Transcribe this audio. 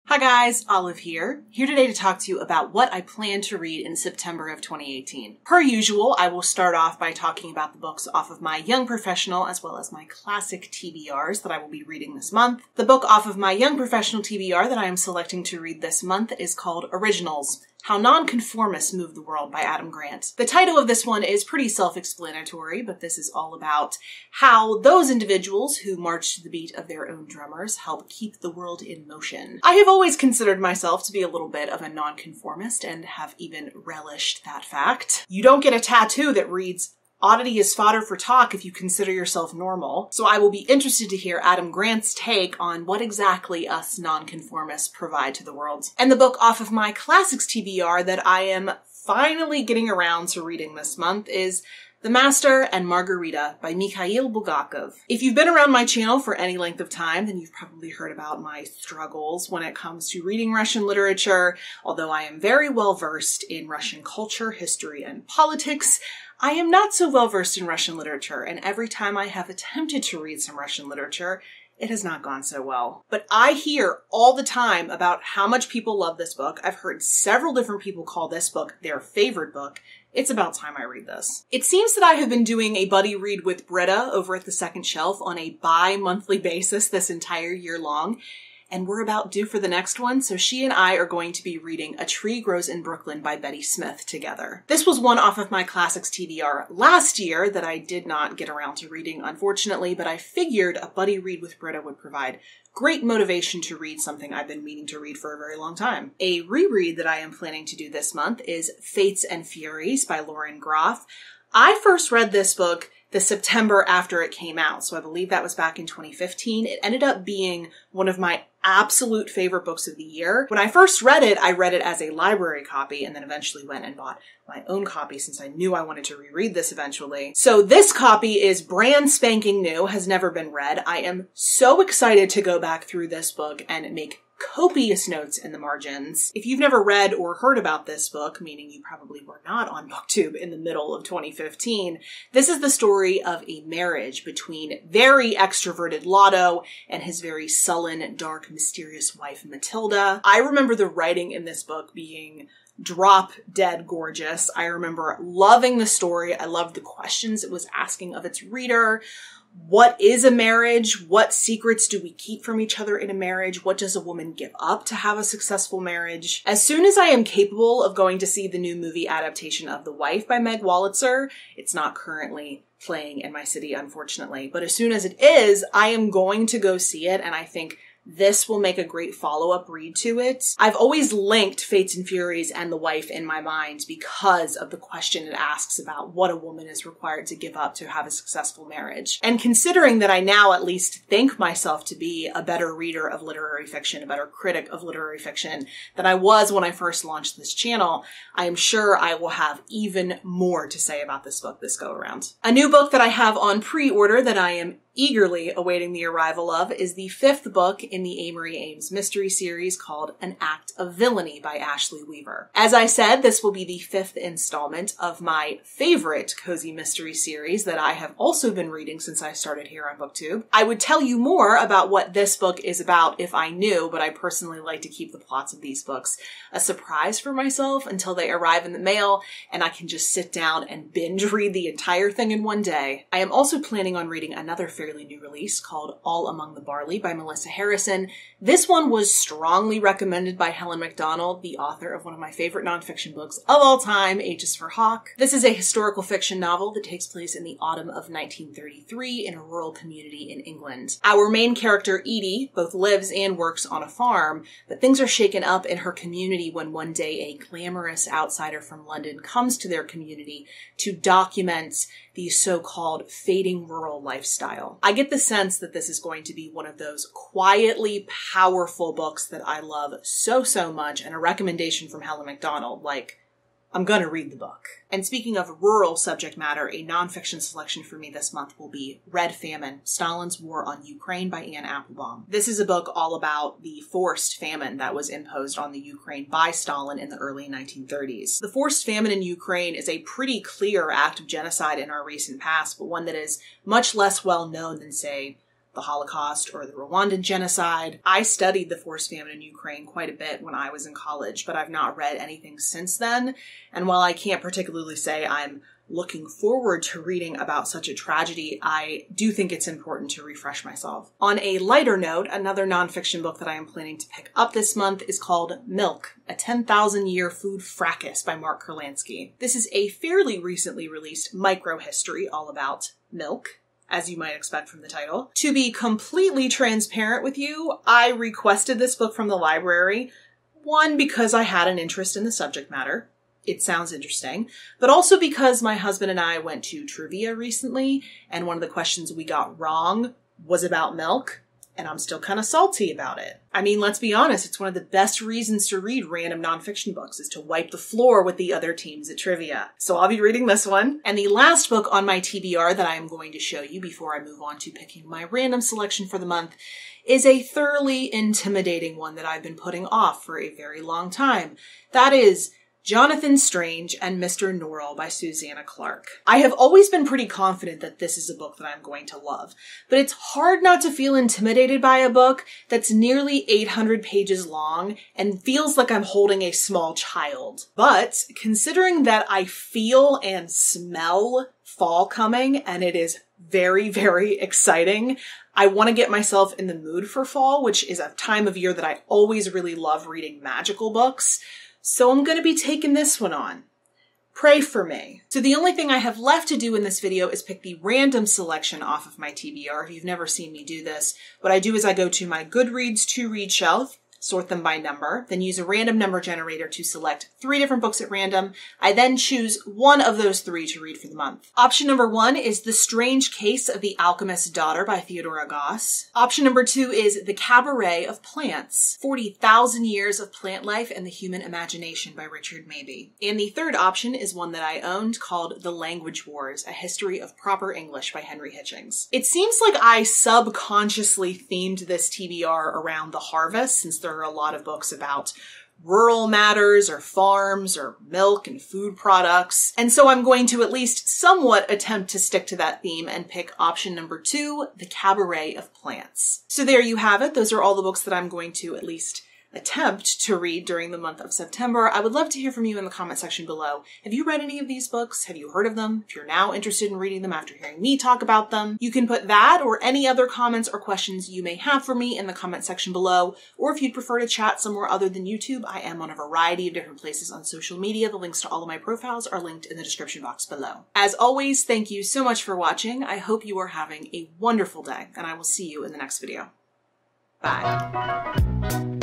Hi guys, Olive here today to talk to you about what I plan to read in September of 2018. Per usual, I will start off by talking about the books off of my Young Professional as well as my classic TBRs that I will be reading this month. The book off of my Young Professional TBR that I am selecting to read this month is called Originals: How Nonconformists Move the World by Adam Grant. The title of this one is pretty self-explanatory, but this is all about how those individuals who march to the beat of their own drummers help keep the world in motion. I have always considered myself to be a little bit of a nonconformist and have even relished that fact. You don't get a tattoo that reads, "Oddity is fodder for talk if you consider yourself normal." So I will be interested to hear Adam Grant's take on what exactly us nonconformists provide to the world. And the book off of my classics TBR that I am finally getting around to reading this month is The Master and Margarita by Mikhail Bulgakov. If you've been around my channel for any length of time, then you've probably heard about my struggles when it comes to reading Russian literature. Although I am very well versed in Russian culture, history, and politics, I am not so well versed in Russian literature, and every time I have attempted to read some Russian literature, it has not gone so well. But I hear all the time about how much people love this book. I've heard several different people call this book their favorite book. It's about time I read this. It seems that I have been doing a buddy read with Britta over at the Second Shelf on a bi-monthly basis this entire year long, and we're about due for the next one, so she and I are going to be reading A Tree Grows in Brooklyn by Betty Smith together. This was one off of my classics TBR last year that I did not get around to reading, unfortunately, but I figured a buddy read with Britta would provide great motivation to read something I've been meaning to read for a very long time. A reread that I am planning to do this month is Fates and Furies by Lauren Groff. I first read this book the September after it came out, so I believe that was back in 2015. It ended up being one of my absolute favorite books of the year. When I first read it, I read it as a library copy and then eventually went and bought my own copy since I knew I wanted to reread this eventually. So this copy is brand spanking new, has never been read. I am so excited to go back through this book and make copious notes in the margins. If you've never read or heard about this book, meaning you probably were not on Booktube in the middle of 2015, this is the story of a marriage between very extroverted Lotto and his very sullen, dark, mysterious wife, Matilda. I remember the writing in this book being drop dead gorgeous. I remember loving the story. I loved the questions it was asking of its reader. What is a marriage? What secrets do we keep from each other in a marriage? What does a woman give up to have a successful marriage? As soon as I am capable of going to see the new movie adaptation of The Wife by Meg Wolitzer, it's not currently playing in my city, unfortunately, but as soon as it is, I am going to go see it, and I think this will make a great follow-up read to it. I've always linked Fates and Furies and The Wife in my mind because of the question it asks about what a woman is required to give up to have a successful marriage. And considering that I now at least think myself to be a better reader of literary fiction, a better critic of literary fiction than I was when I first launched this channel, I am sure I will have even more to say about this book this go around. A new book that I have on pre-order that I am eagerly awaiting the arrival of is the fifth book in the Amory Ames mystery series called An Act of Villainy by Ashley Weaver. As I said, this will be the fifth installment of my favorite cozy mystery series that I have also been reading since I started here on Booktube. I would tell you more about what this book is about if I knew, but I personally like to keep the plots of these books a surprise for myself until they arrive in the mail and I can just sit down and binge read the entire thing in one day. I am also planning on reading another fairly new release called All Among the Barley by Melissa Harrison. This one was strongly recommended by Helen MacDonald, the author of one of my favorite nonfiction books of all time, H is for Hawk. This is a historical fiction novel that takes place in the autumn of 1933 in a rural community in England. Our main character, Edie, both lives and works on a farm, but things are shaken up in her community when one day a glamorous outsider from London comes to their community to document the so-called fading rural lifestyle. I get the sense that this is going to be one of those quietly powerful books that I love so much, and a recommendation from Helen MacDonald, like, I'm gonna read the book. And speaking of rural subject matter, a nonfiction selection for me this month will be Red Famine: Stalin's War on Ukraine by Anne Applebaum. This is a book all about the forced famine that was imposed on the Ukraine by Stalin in the early 1930s. The forced famine in Ukraine is a pretty clear act of genocide in our recent past, but one that is much less well known than, say, the Holocaust or the Rwandan genocide. I studied the forced famine in Ukraine quite a bit when I was in college, but I've not read anything since then. And while I can't particularly say I'm looking forward to reading about such a tragedy, I do think it's important to refresh myself. On a lighter note, another nonfiction book that I am planning to pick up this month is called Milk, A 10,000-Year Food Fracas by Mark Kurlansky. This is a fairly recently released micro-history all about milk, as you might expect from the title. To be completely transparent with you, I requested this book from the library, one, because I had an interest in the subject matter. It sounds interesting, but also because my husband and I went to trivia recently, and one of the questions we got wrong was about milk, and I'm still kind of salty about it. I mean, let's be honest, it's one of the best reasons to read random nonfiction books is to wipe the floor with the other teams at trivia. So I'll be reading this one. And the last book on my TBR that I am going to show you before I move on to picking my random selection for the month is a thoroughly intimidating one that I've been putting off for a very long time. That is Jonathan Strange and Mr. Norrell by Susanna Clarke. I have always been pretty confident that this is a book that I'm going to love, but it's hard not to feel intimidated by a book that's nearly 800 pages long and feels like I'm holding a small child. But considering that I feel and smell fall coming, and it is very, very exciting, I want to get myself in the mood for fall, which is a time of year that I always really love reading magical books. So I'm going to be taking this one on. Pray for me. So the only thing I have left to do in this video is pick the random selection off of my TBR. If you've never seen me do this, what I do is I go to my Goodreads to read shelf, sort them by number, then use a random number generator to select 3 different books at random. I then choose one of those 3 to read for the month. Option number 1 is The Strange Case of the Alchemist's Daughter by Theodora Goss. Option number 2 is The Cabaret of Plants, 40,000 Years of Plant Life and the Human Imagination by Richard Mabey. And the third option is one that I owned called The Language Wars, A History of Proper English by Henry Hitchings. It seems like I subconsciously themed this TBR around the harvest, since there are a lot of books about rural matters or farms or milk and food products. And so I'm going to at least somewhat attempt to stick to that theme and pick option number 2, The Cabaret of Plants. So there you have it. Those are all the books that I'm going to at least attempt to read during the month of September. I would love to hear from you in the comment section below. Have you read any of these books? Have you heard of them? If you're now interested in reading them after hearing me talk about them, you can put that or any other comments or questions you may have for me in the comment section below. Or if you'd prefer to chat somewhere other than YouTube, I am on a variety of different places on social media. The links to all of my profiles are linked in the description box below. As always, thank you so much for watching. I hope you are having a wonderful day, and I will see you in the next video. Bye.